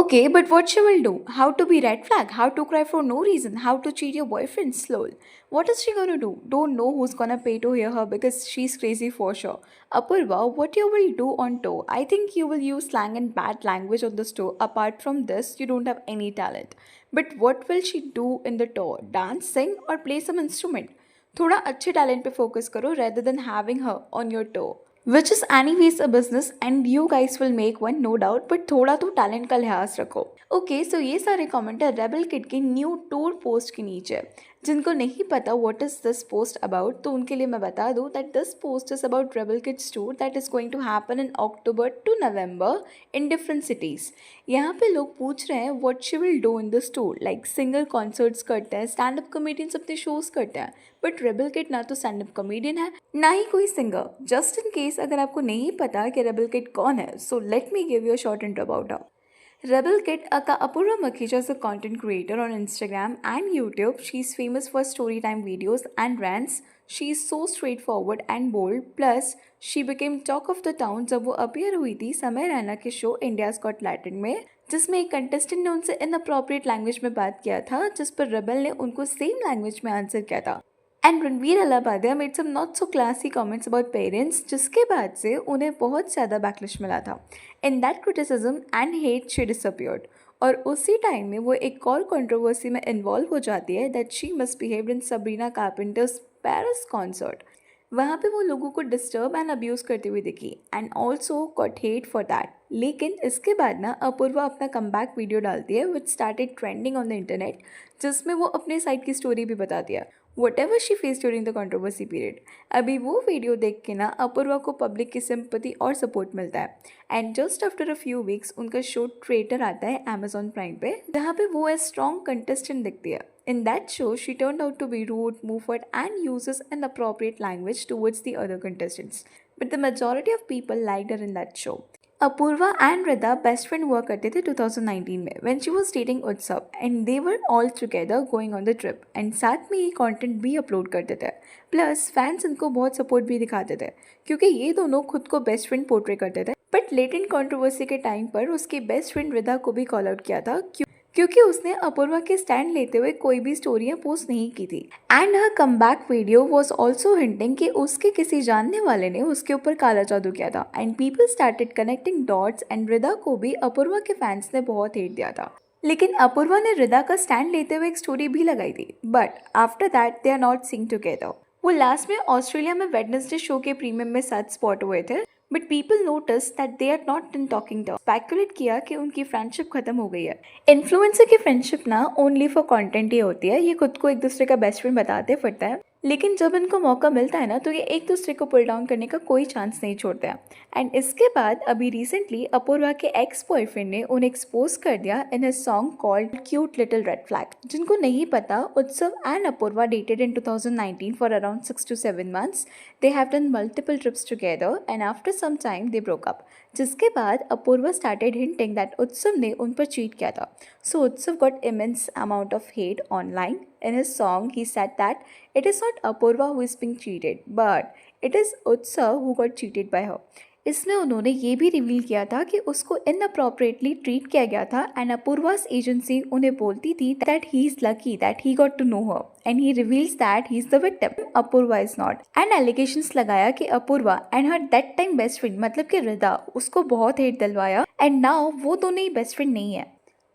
Okay, but what she will do? How to be red flag? How to cry for no reason? How to cheat your boyfriend? Slow. What is she gonna do? Don't know who's gonna pay to hear her because she's crazy for sure. Apurva, what you will do on tour? I think you will use slang and bad language on the tour. Apart from this, you don't have any talent. But what will she do in the tour? Dance, sing, or play some instrument? थोड़ा अच्छे talent पे focus करो rather than having her on your tour. Which is anyways a business and you guys will make one no doubt, but थोड़ा तो talent का लिहाज रखो. Okay so ये सारे कमेंट है रेबल किड के न्यू टूर पोस्ट के नीचे. जिनको नहीं पता what is this post about, तो उनके लिए मैं बता दूं that this post is about rebel kids tour that is going to happen in October to November in different cities. यहाँ पे लोग पूछ रहे हैं what she will do in this tour. Like singer concerts करते हैं, स्टैंड अप कॉमेडियंस अपने shows करते हैं, बट रेबल किड ना तो स्टैंड अप कॉमेडियन है ना ही कोई सिंगर. जस्ट इन केस अगर आपको नहीं पता कि रेबल किड कौन है, so let me give you a short intro about her. Rebel Kid, aka Apurva Makhija, is a content creator on Instagram and YouTube. She's famous for storytime videos and rants. She's so straightforward and bold. Plus, she became talk of the town जब वो appear हुई थी समय रैना के show India's got Latin में, जिसमें एक contestant ने उनसे इनअप्रोप्रिएट लैंग्वेज में बात किया था, जिस पर रेबल ने उनको सेम लैंग्वेज में आंसर किया था. And Ranveer Allahabadia made some not so classy comments about parents, जिसके बाद से उन्हें बहुत ज़्यादा बैकलिश मिला था. In that criticism and hate she disappeared. और उसी टाइम में वो एक और कंट्रोवर्सी में इन्वॉल्व हो जाती है that she misbehaved in Sabrina carpenters Paris concert. वहाँ पे वो लोगों को डिस्टर्ब एंड अब्यूज़ करती हुई दिखी and also got hate for that. लेकिन इसके बाद ना अपूर्वा अपना कमबैक वीडियो डालती है which started trending on the internet, जिसमें वो अपने साइड की स्टोरी भी बताती है what ever she face during the controversy period. अभी वो वीडियो देख के ना अपूर्वा को पब्लिक की सिंपैथी और सपोर्ट मिलता है. And just after a few weeks उनका शो ट्रेटर आता है अमेजॉन प्राइम पे, जहाँ पे वो एज स्ट्रॉन्ग कंटेस्टेंट दिखती है. In that show, she turned out to be rude, moffat, and uses inappropriate language towards the other contestants. But the majority of people liked her in that show. Apoorva and Rida best friend हुआ करते थे 2019 में when she was dating उत्सव, and they were all together going on the trip, and साथ में ये content भी upload करते थे. प्लस फैंस इनको बहुत सपोर्ट भी दिखाते थे क्योंकि ये दोनों खुद को बेस्ट फ्रेंड पोर्ट्रे करते थे. बट लेटेंट कंट्रोवर्सी के टाइम पर उसकी बेस्ट फ्रेंड रिदा को भी कॉल आउट किया था क्योंकि उसने अपूर्वा के स्टैंड लेते हुए कोई भी स्टोरियां पोस्ट नहीं की थी. And her comeback video was also hinting कि उसके किसी जानने वाले ने उसके ऊपर काला जादू किया था. And people started connecting dots and Rida को भी अपूर्वा के फैंस ने बहुत हेट दिया था. लेकिन अपूर्वा ने रिदा का स्टैंड लेते हुए एक स्टोरी भी लगाई थी, but after that they are not seeing together. वो लास्ट में ऑस्ट्रेलिया में वेडनेसडे शो के प्रीमियम में साथ स्पॉट हुए थे, but people notice that they are not in talking terms. Speculate किया कि उनकी फ्रेंडशिप खत्म हो गई है. इन्फ्लुएंसर की फ्रेंडशिप ना ओनली फॉर कंटेंट ही होती है. ये खुद को एक दूसरे का बेस्ट फ्रेंड बताते फिरता है, लेकिन जब इनको मौका मिलता है ना तो ये एक दूसरे को पुल डाउन करने का कोई चांस नहीं छोड़ते हैं. एंड इसके बाद अभी रिसेंटली अपूर्वा के एक्स बॉयफ्रेंड ने उन्हें एक्सपोज कर दिया in a song called cute little red flag. जिनको नहीं पता, Utsav and Apoorva dated in 2019 for around 6 to 7 months. They have done multiple trips together and after some time they broke up. जिसके बाद Apoorva started hinting that उत्सव ने उन पर cheat किया था. So उत्सव got immense amount of hate online. In his song, he said that it is not Apurva who is being cheated, but it is Utsav who got cheated by her. इसमें उन्होंने ये भी reveal किया था कि उसको inappropriately treat किया गया था एंड अपूर्वास एजेंसी उन्हें बोलती थी that he is lucky that he got to know her and he reveals that he is the victim. Apoorva is not. And allegations लगाया कि Apoorva and her that time best friend मतलब कि रिदा उसको बहुत हेट दिलवाया एंड नाउ वो दोनों ही best friend नहीं है.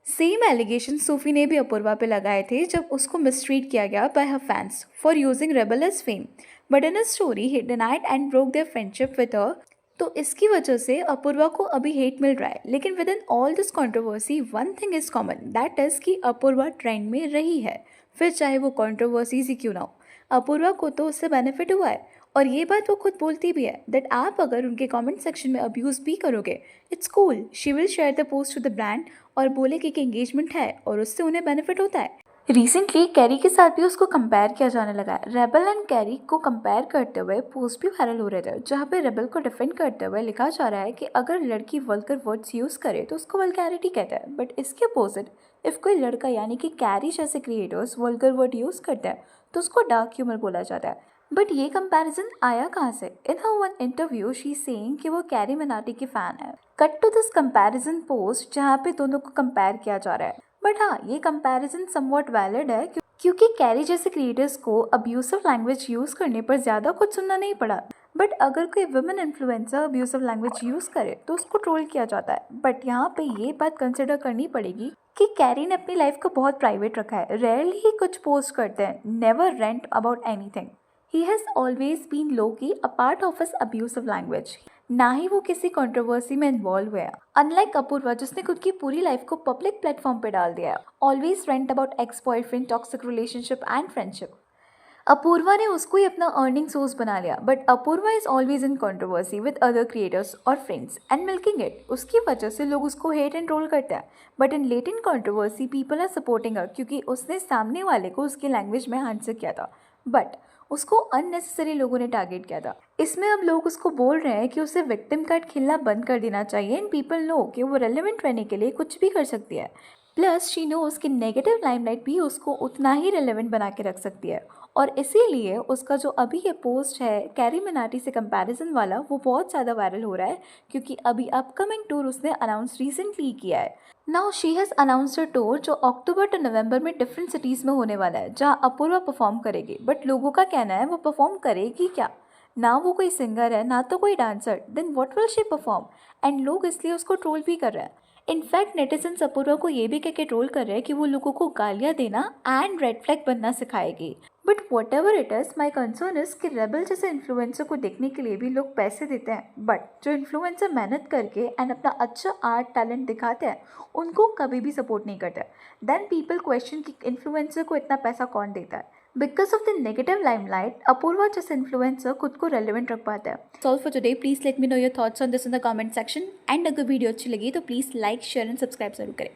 सेम एलिगेशन सूफी ने भी अपूर्वा पे लगाए थे जब उसको मिसट्रीट किया गया by her fans for using rebel as fame, but in a story he denied and broke their friendship with her. तो इसकी वजह से अपूर्वा को अभी हेट मिल रहा है. लेकिन with in all this controversy one thing is common, that is कि अपूर्वा ट्रेंड में रही है, फिर चाहे वो कंट्रोवर्सीज ही क्यों ना हो. अपूर्वा को तो उससे बेनिफिट हुआ है और ये बात वो खुद बोलती भी है दैट आप अगर उनके कमेंट सेक्शन में अब्यूज़ भी करोगे it's cool. She will share the post to the brand और बोलेगी कि एंगेजमेंट है और उससे उन्हें बेनिफिट होता है. रिसेंटली कैरी के साथ भी उसको कंपेयर किया जाने लगा है. रेबल एंड कैरी को कंपेयर करते हुए पोस्ट भी वायरल हो रहे थे जहाँ पे रेबल को डिफेंड करते हुए लिखा जा रहा है कि अगर लड़की वल्गर वर्ड्स यूज़ करे तो उसको वल्गैरिटी कहते हैं, बट इसके अपोजिट इफ़ कोई लड़का यानी कि कैरी जैसे क्रिएटर्स वल्गर वर्ड यूज़ करते हैं तो उसको डार्क ह्यूमर बोला जाता है. बट ये कंपैरिजन आया कहाँ से? In her one interview she saying कि वो कैरी मिनाटी की फैन है। Cut to this comparison post जहाँ पे दोनों को कंपेयर किया जा रहा है। बट हाँ, ये कंपैरिजन समवॉट वैलिड है क्योंकि कैरी जैसे क्रिएटर्स को अब्यूसिव लैंग्वेज यूज करने पर ज्यादा कुछ सुनना नहीं पड़ा। बट अगर कोई women influencer abusive language use करे तो उसको ट्रोल किया जाता है। बट यहाँ पे ये बात कंसिडर करनी पड़ेगी कि कैरी ने अपनी लाइफ को बहुत प्राइवेट रखा है, रेयरली ही कुछ पोस्ट करते हैं, never rent about anything. He has always been low-key a part of his abusive language. ना ही वो किसी कंट्रोवर्सी में इन्वॉल्व हुआ है। अनलाइक अपूर्वा जिसने खुद की पूरी लाइफ को पब्लिक प्लेटफॉर्म पे डाल दिया है। Always rant about ex boyfriend, toxic relationship and friendship. Apoorva ने उसको ही अपना अर्निंग सोर्स बना लिया। But Apoorva is always in controversy with other creators और फ्रेंड्स एंड मिल्किंग इट। उसकी वजह से लोग उसको हेट एंड ट्रोल करते हैं। But in late in controversy people are supporting her क्योंकि उसने सामने वाले को उसकी लैंग्वेज में आंसर किया था। बट उसको अननेसेसरी लोगों ने टारगेट किया था। इसमें अब लोग उसको बोल रहे हैं कि उसे विक्टिम कार्ड खेलना बंद कर देना चाहिए एंड पीपल नो कि वो रेलेवेंट रहने के लिए कुछ भी कर सकती है। प्लस शी नोज कि नेगेटिव लाइमलाइट भी उसको उतना ही रेलेवेंट बना के रख सकती है। और इसीलिए उसका जो अभी ये पोस्ट है कैरी मिनाटी से कंपैरिजन वाला, वो बहुत ज़्यादा वायरल हो रहा है क्योंकि अभी अपकमिंग टूर उसने अनाउंस रिसेंटली किया है। Now she has announced a tour जो अक्टूबर टू नवंबर में डिफरेंट सिटीज़ में होने वाला है जहां अपूर्वा परफॉर्म करेगी। बट लोगों का कहना है वो परफॉर्म करेगी क्या? ना वो कोई सिंगर है ना तो कोई dancer, then what will she perform? And लोग इसलिए उसको ट्रोल भी कर रहे हैं। इनफैक्ट नेटिजन्स अपूर्वा को ये भी कह के ट्रोल कर रहे हैं कि वो लोगों को गालियाँ देना एंड रेड फ्लैग बनना सिखाएगी। But whatever it is, my concern is कि रेबल जैसे इन्फ्लुएंसर को देखने के लिए भी लोग पैसे देते हैं। बट जो इन्फ्लुएंसर मेहनत करके एंड अपना अच्छा आर्ट टैलेंट दिखाते हैं उनको कभी भी सपोर्ट नहीं करते। देन पीपल क्वेश्चन कि इन्फ्लुएंसर को इतना पैसा कौन देता है? Because of the negative limelight Apoorva जैसे इन्फ्लुएंसर खुद को रेलिवेंट रख पाता है। Solve for today, please let me know your thoughts on this in the comment section. And अगर वीडियो अच्छी लगी तो please like, share and subscribe जरूर करें।